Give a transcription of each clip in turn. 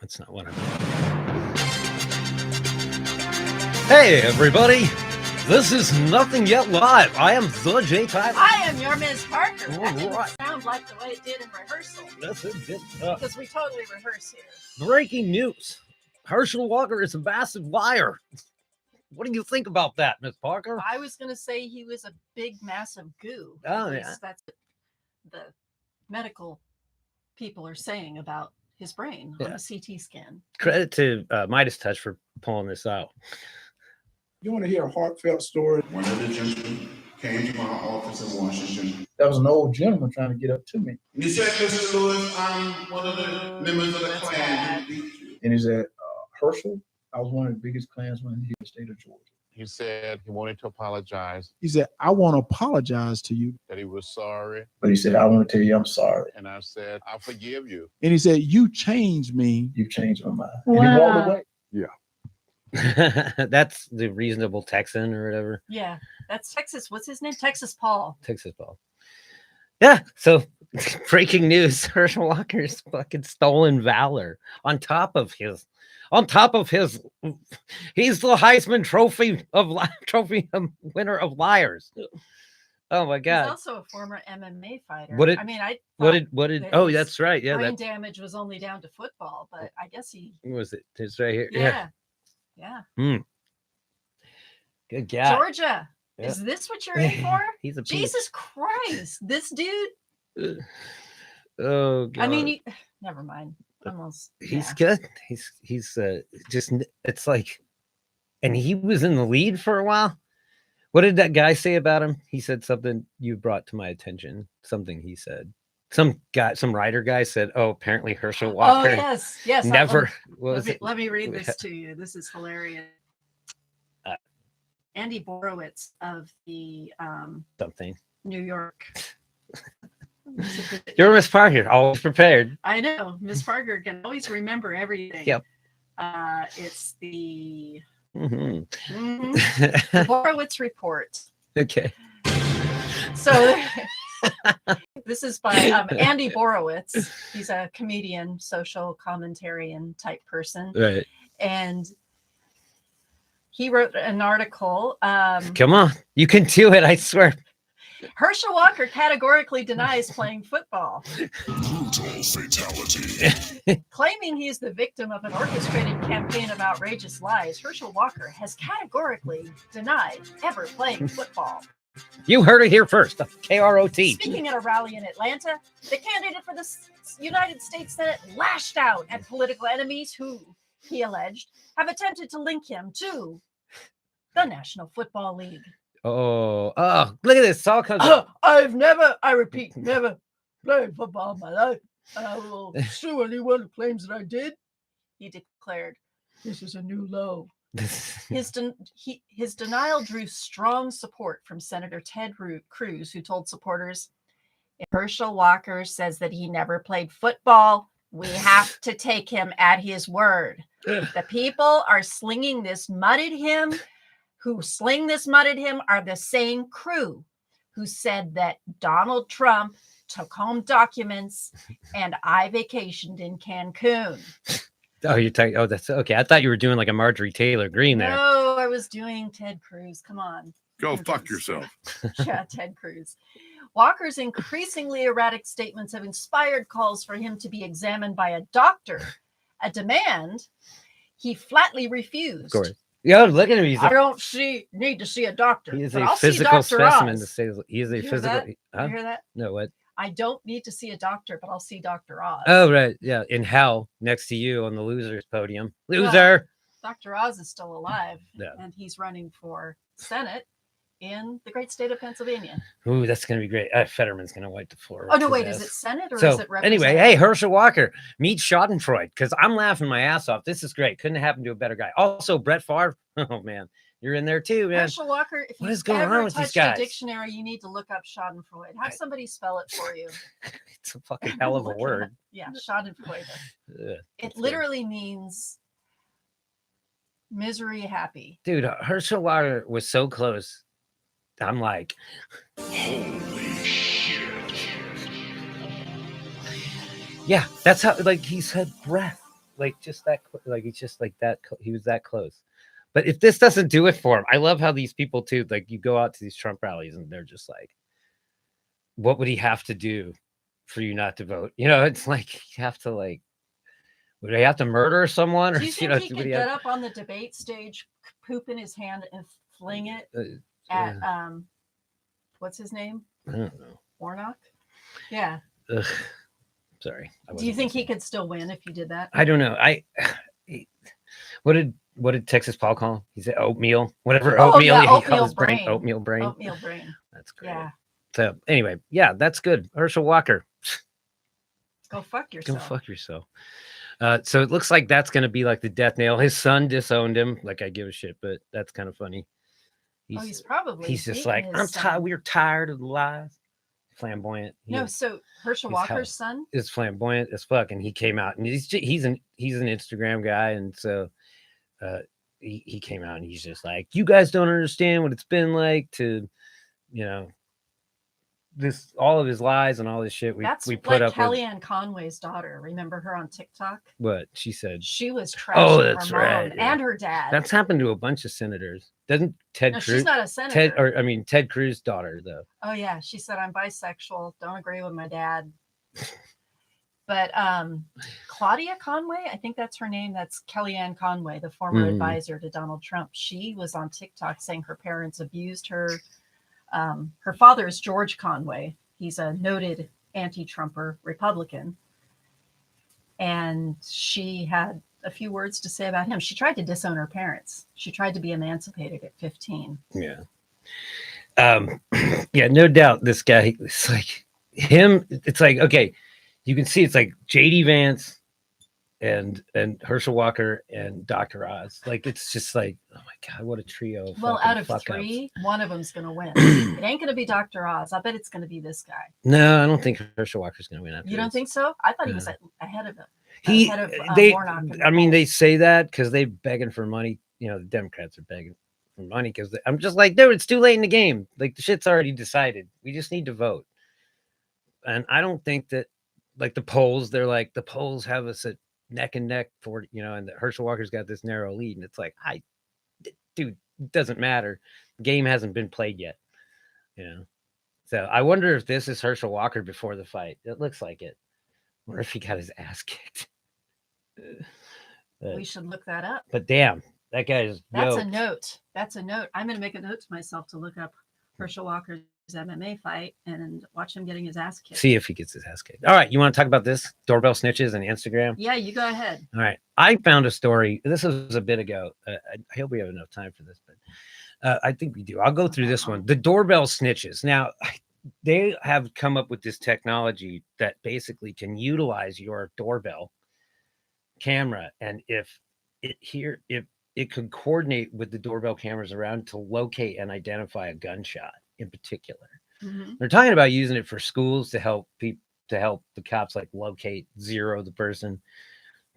That's not what I meant. Hey, everybody. This is Nothing Yet Live. I am the J Tyler. I am your Ms. Parker. All That didn't right. sound like the way it did in rehearsal. That's it. Because we totally rehearse here. Breaking news. Hershel Walker is a massive liar. What do you think about that, Miss Parker? I was going to say he was a big, massive goo. Oh, At yeah. least that's what the medical people are saying about his brain on the CT scan. Credit to Midas Touch for pulling this out. You want to hear a heartfelt story? One of the gentlemen came to my office in Washington. That was an old gentleman trying to get up to me. And he said, Mr. Lewis, I'm one of the members of the Klan who beat you. And he said, Hershel, I was one of the biggest Klansmen in the state of Georgia. He said he wanted to apologize, He said, I want to apologize to you. that he was sorry. But he said, I want to tell you I'm sorry. And I said, I forgive you. And he said, you changed me. You changed my mind. Wow. And he walked away. That's the reasonable Texan or whatever. Yeah, that's Texas. What's his name? Texas Paul. Texas ball. Yeah. So breaking news: Hershel Walker's fucking stolen valor. On top of his, he's the Heisman Trophy winner of liars. Oh my God! He's also a former MMA fighter. What did- I mean, I What thought did? that Oh, his that's right. Yeah, brain that damage was only down to football, but I guess he. was it. It's right here. Yeah. Good guy. Georgia. Yeah. Is this what you're in for? He's a piece. Jesus Christ. This dude. Oh God. I mean, never mind. Almost. He's good. He's just. It's like, and he was in the lead for a while. What did that guy say about him? He said something you brought to my attention. Something he said. Some writer guy said, "Oh, apparently Hershel Walker." Oh yes. Never. What was it? Let me read this to you. This is hilarious. Andy Borowitz of the Something. New York. You're Miss Parker, always prepared. I know. Miss Parker can always remember everything. Yep. It's the Mhm. the Borowitz report. Okay. So this is by Andy Borowitz. He's a comedian, social commentarian type person. Right. And he wrote an article. Come on. You can do it, I swear. Hershel Walker categorically denies playing football, Brutal fatality. claiming he's the victim of an orchestrated campaign of outrageous lies. Hershel Walker has categorically denied ever playing football. You heard it here first. KROT. Speaking at a rally in Atlanta, the candidate for the United States Senate lashed out at political enemies who, he alleged, have attempted to link him to the National Football League. Oh, look at this. All comes up. I've never, I repeat, never played football in my life. And I will sue anyone who claims that I did, he declared. This is a new low. His denial drew strong support from Senator Ted Cruz, who told supporters, if Hershel Walker says that he never played football, we have to take him at his word. The people are slinging this mud at him. Who sling this mud at him are the same crew who said that Donald Trump took home documents and I vacationed in Cancun. Oh, you're talking. Oh, that's okay. I thought you were doing like a Marjorie Taylor Greene there. No, I was doing Ted Cruz. Come on. Go fuck yourself. Yeah, Ted Cruz. Walker's increasingly erratic statements have inspired calls for him to be examined by a doctor, a demand he flatly refused. Of course. Yeah, look at him. He's I don't need to see a doctor. he is but a I'll see physical Dr. specimen Oz. to say he is a You hear physical. that? Huh? You hear that? No, what? I don't need to see a doctor, but I'll see Dr. Oz. Oh, right. Yeah. In hell, next to you on the losers podium. Loser. Dr. Oz is still alive, Yeah. and he's running for Senate in the great state of Pennsylvania. Ooh, that's going to be great. Fetterman's going to wipe the floor. Oh, with no, his wait, ass. is it Senate or So is it anyway, Representative? hey, Hershel Walker, meet Schadenfreude, because I'm laughing my ass off. This is great. Couldn't happen to a better guy. Also, Brett Favre. Oh, man. You're in there too, man. Hershel Walker, if What you've is going ever on with these touched guys? a dictionary, you need to look up Schadenfreude. Have somebody spell it for you. It's a fucking hell of a Look it word. up. Yeah, Schadenfreude. Ugh. It literally means misery happy. Dude, Hershel Walker was so close. I'm like, Holy shit. yeah, that's how, like, he said breath. like just that, like he's just like that. He was that close. But if this doesn't do it for him, I love how these people too. Like you go out to these Trump rallies and they're just like, what would he have to do for you not to vote? You know, it's like you have to like, would he have to murder someone, or Do you think know, he would could he get have, up on the debate stage, poop in his hand, and fling it yeah, at what's his name? I don't know. Warnock? Yeah. Ugh, sorry. Do you think he could still win if you did that? I don't know. What did Texas Paul call him? He said oatmeal, whatever Oh, oatmeal. yeah, He oatmeal called his brain brain. oatmeal brain. Oatmeal brain. That's great. Yeah. So anyway, yeah, that's good. Herschel Walker, Go fuck go yourself. fuck yourself. So it looks like that's going to be like the death nail. His son disowned him. Like I give a shit, but that's kind of funny. He's probably. He's just beating like, his I'm son. tired. We're tired of the lies. Flamboyant. No, so Herschel he's Walker's son. Is flamboyant as fuck, and he came out, and he's an Instagram guy, and so he came out, and he's just like, you guys don't understand what it's been like to, you know, this all of his lies and all this shit we put like up Kellyanne Conway's daughter. Remember her on TikTok? What she said. She was trashing Oh, that's her mom right, yeah. and her dad. That's happened to a bunch of senators. Doesn't Ted No, Cruz? she's not a senator. Ted Cruz's daughter though. Oh yeah, she said I'm bisexual. Don't agree with my dad. But Claudia Conway, I think that's her name. That's Kellyanne Conway, the former advisor to Donald Trump. She was on TikTok saying her parents abused her. Her father is George Conway. He's a noted anti-Trumper Republican. And she had a few words to say about him. She tried to disown her parents. She tried to be emancipated at 15. Yeah. Yeah, no doubt this guy, it's like him, it's like, okay, you can see it's like JD Vance and Herschel Walker and Dr. Oz. Like it's just like, oh my God, what a trio of Well, out of fuck three, one of them's gonna win. It ain't gonna be Dr. Oz. I bet it's gonna be this guy. No, I don't think Herschel Walker's gonna win after You don't this. think so? I thought he was ahead of him. He Ahead of, they Warnock in the I mean they polls. say that because they begging for money. You know, the Democrats are begging for money because I'm just like, dude, it's too late in the game. Like the shit's already decided. We just need to vote. And I don't think that like the polls, they're like the polls have us at neck and neck for, you know, and the Herschel Walker's got this narrow lead. And it's like, dude, it doesn't matter. The game hasn't been played yet. You know. So I wonder if this is Herschel Walker before the fight. It looks like it. Or if he got his ass kicked. We should look that up. But damn, that guy is That's a yoked. note. That's a note. I'm gonna make a note to myself to look up Herschel Walker's MMA fight and watch him getting his ass kicked. See if he gets his ass kicked. All right, you want to talk about this? Doorbell snitches and Instagram? Yeah, you go ahead. All right. I found a story. This was a bit ago. I hope we have enough time for this, but I think we do. I'll go through this one. The doorbell snitches. Now, they have come up with this technology that basically can utilize your doorbell camera, and if it could coordinate with the doorbell cameras around to locate and identify a gunshot in particular. Mhm. They're talking about using it for schools to help people, to help the cops like locate, zero the person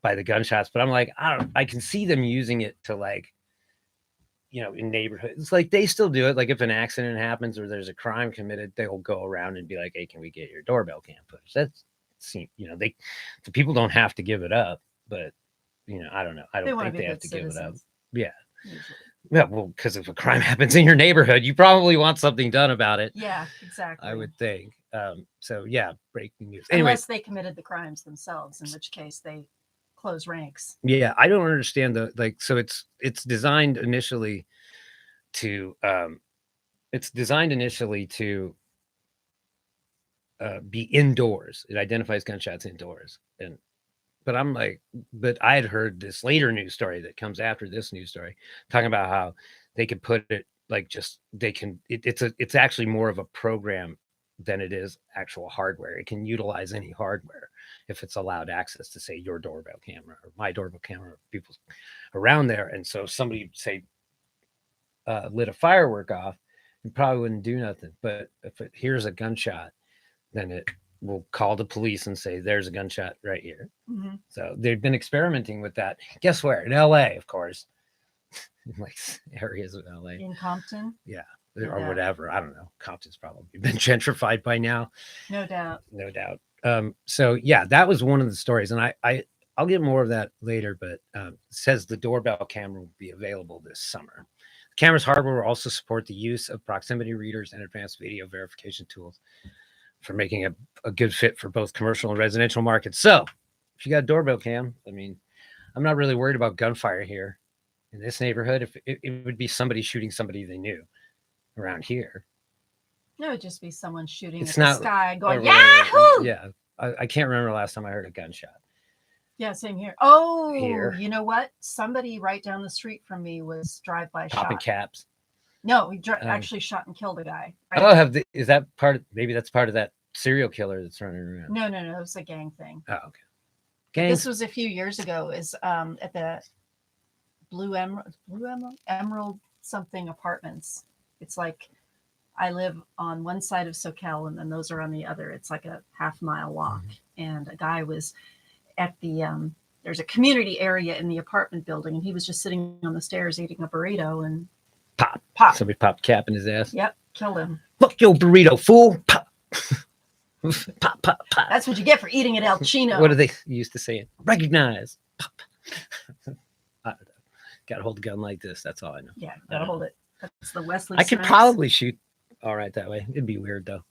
by the gunshots. But I'm like, I can see them using it to like, you know, in neighborhoods. Like they still do it. Like if an accident happens or there's a crime committed, they'll go around and be like, hey, can we get your doorbell cam footage? That's, you know, the people don't have to give it up, but you know, I don't know. I don't think they have to give it up. Yeah. Usually. Yeah. Well, because if a crime happens in your neighborhood, you probably want something done about it. Yeah, exactly. I would think. So yeah, breaking news. Anyway, Unless they committed the crimes themselves, in which case they close ranks. yeah, I don't understand so it's designed initially to be indoors. It identifies gunshots indoors. But I'm like, but I had heard this later news story that comes after this news story talking about how they could put it like it's actually more of a program than it is actual hardware. It can utilize any hardware if it's allowed access to say your doorbell camera or my doorbell camera, people around there. And so if somebody say lit a firework off, it probably wouldn't do nothing. But if it hears a gunshot, then it will call the police and say, there's a gunshot right here. Mm-hmm. So they've been experimenting with that. Guess where? In LA, of course. In like areas of LA. In Compton? Yeah. No Or doubt. whatever. I don't know. Compton's probably been gentrified by now. No doubt. No doubt. So yeah, that was one of the stories. And I'll get more of that later, but it says the doorbell camera will be available this summer. The camera's hardware will also support the use of proximity readers and advanced video verification tools for making a good fit for both commercial and residential markets. So if you got a doorbell cam, I mean, I'm not really worried about gunfire here in this neighborhood. If it would be somebody shooting somebody they knew around here. No, it would just be someone shooting It's at not- the sky going, Or- Yahoo! Yeah. I can't remember the last time I heard a gunshot. Yeah, same here. Oh, Here. you know what? Somebody right down the street from me was drive-by Popping shot. caps. No, he actually shot and killed a guy. Right? Oh, is that part of, maybe that's part of that serial killer that's running around? No, it was a gang thing. Oh, okay. Gangs. This was a few years ago. Is at the Blue Emerald something apartments. It's like I live on one side of SoCal and then those are on the other. It's like a half-mile walk. And a guy was at the there's a community area in the apartment building, and he was just sitting on the stairs eating a burrito and pop. Somebody popped a cap in his ass. Yep, killed him. Fuck your burrito, fool. Pop. Pop, pop, pop. That's what you get for eating at El Chino. What do they used to say? Recognize. Pop. Got to hold a gun like this. That's all I know. Yeah, gotta hold it. That's the Wesley. I could Snipes. probably shoot all right that way. It'd be weird though.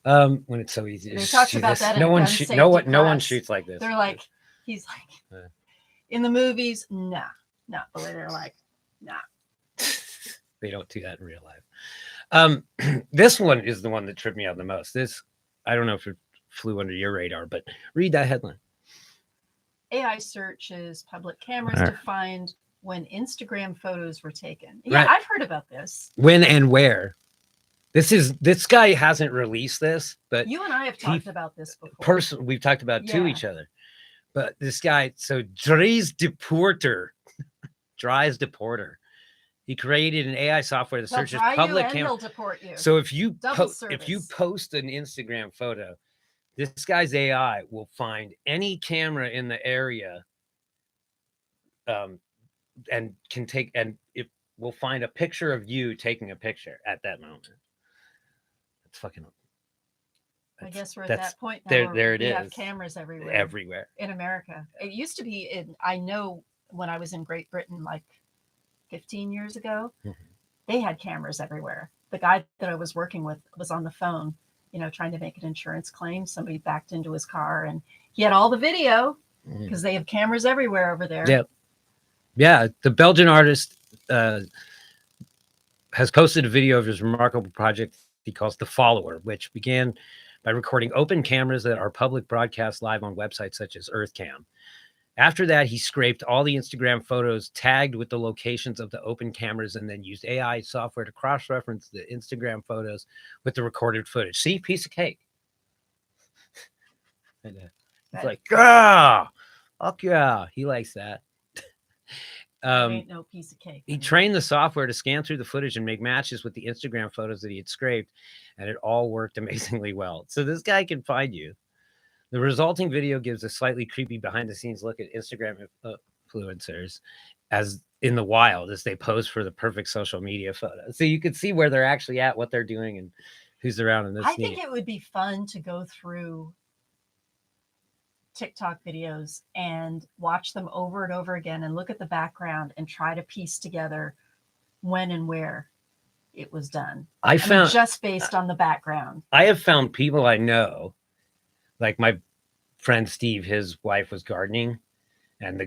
When it's so easy to They just talked shoot about this. that in No a one gun shoot. safety No one class. shoots like this. They're like, he's like, Yeah. in the movies, nah, not the way they're like, nah. They don't do that in real life. This one is the one that tripped me out the most. This, I don't know if it flew under your radar, but read that headline. AI searches public cameras All to right. find when Instagram photos were taken. Yeah, Right. I've heard about this. When and where. This guy hasn't released this, but You and I have talked about this before. we've talked about to Yeah. each other. But this guy, so Dries Deporter, he created an AI software that They'll searches try you public and cameras. they'll deport you. So if you Double if you service. post an Instagram photo, this guy's AI will find any camera in the area, and can take, and it will find a picture of you taking a picture at that moment. It's fucking. I guess we're at that's that point now. there- where there it we have is. cameras everywhere. everywhere. In America. It used to be in, I know when I was in Great Britain like 15 years ago, Mhm. they had cameras everywhere. The guy that I was working with was on the phone, trying to make an insurance claim. Somebody backed into his car and he had all the video Mhm. because they have cameras everywhere over there. Yep. Yeah, the Belgian artist has posted a video of his remarkable project he calls The Follower, which began by recording open cameras that are public broadcast live on websites such as EarthCam. After that, he scraped all the Instagram photos tagged with the locations of the open cameras and then used AI software to cross-reference the Instagram photos with the recorded footage. See, piece of cake. And, it's like, fuck yeah, he likes that. Ain't no piece of cake. He trained the software to scan through the footage and make matches with the Instagram photos that he had scraped, and it all worked amazingly well. So this guy can find you. The resulting video gives a slightly creepy behind-the-scenes look at Instagram influencers as in the wild as they pose for the perfect social media photo. So you can see where they're actually at, what they're doing, and who's around in this. I think it would be fun to go through TikTok videos and watch them over and over again and look at the background and try to piece together when and where it was done. I found just based on the background. I have found people I know, like my friend Steve, his wife was gardening, and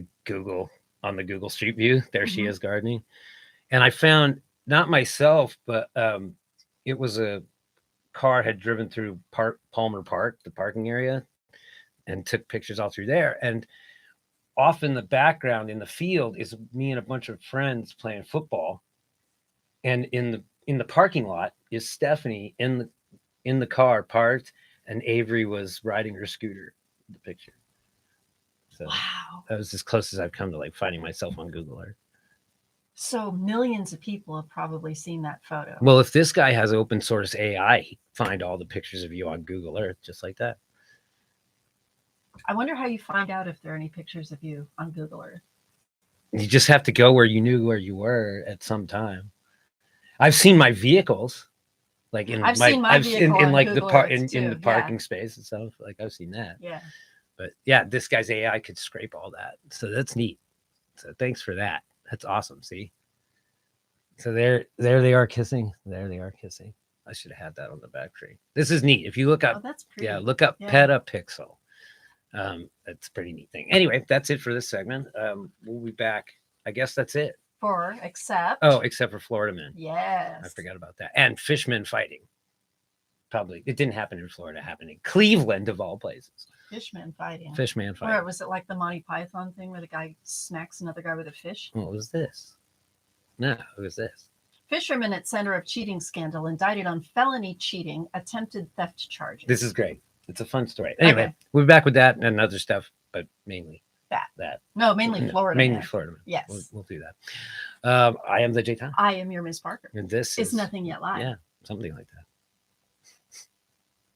on the Google Street View, there she Mhm. is gardening. And I found, not myself, but it was a car had driven through Palmer Park, the parking area, and took pictures all through there. And off in the background in the field is me and a bunch of friends playing football. And in the parking lot is Stephanie in the car parked, and Avery was riding her scooter in the picture. So Wow. that was as close as I've come to like finding myself on Google Earth. So millions of people have probably seen that photo. Well, if this guy has open source AI, he'd find all the pictures of you on Google Earth just like that. I wonder how you find out if there are any pictures of you on Google Earth. You just have to go where you knew where you were at some time. I've seen my vehicles, like in I've seen my vehicle in on like Google the Earth in too, the parking space and stuff. Like I've seen that. Yeah. But yeah, this guy's AI could scrape all that. So that's neat. So thanks for that. That's awesome. See? So there they are kissing. There they are kissing. I should have had that on the back screen. This is neat. If you look Oh, up, that's pretty. yeah, look up Yeah. Petapixel. That's a pretty neat thing. Anyway, that's it for this segment. We'll be back. I guess that's it. For except. Oh, except for Florida men. Yes. I forgot about that. And fishmen fighting. Probably it didn't happen in Florida. It happened in Cleveland of all places. Fishman fighting. Fishman Or fighting. was it like the Monty Python thing where the guy smacks another guy with a fish? What was this? No, it was this. Fisherman at center of cheating scandal indicted on felony cheating, attempted theft charges. This is great. It's a fun story. Anyway, Okay. we'll be back with that and other stuff, but mainly That. No, mainly Florida. Mainly man. Florida. Man. Yes. We'll do that. I am the J Town. I am your Miss Parker. And this It's is nothing yet live. Yeah, something like that.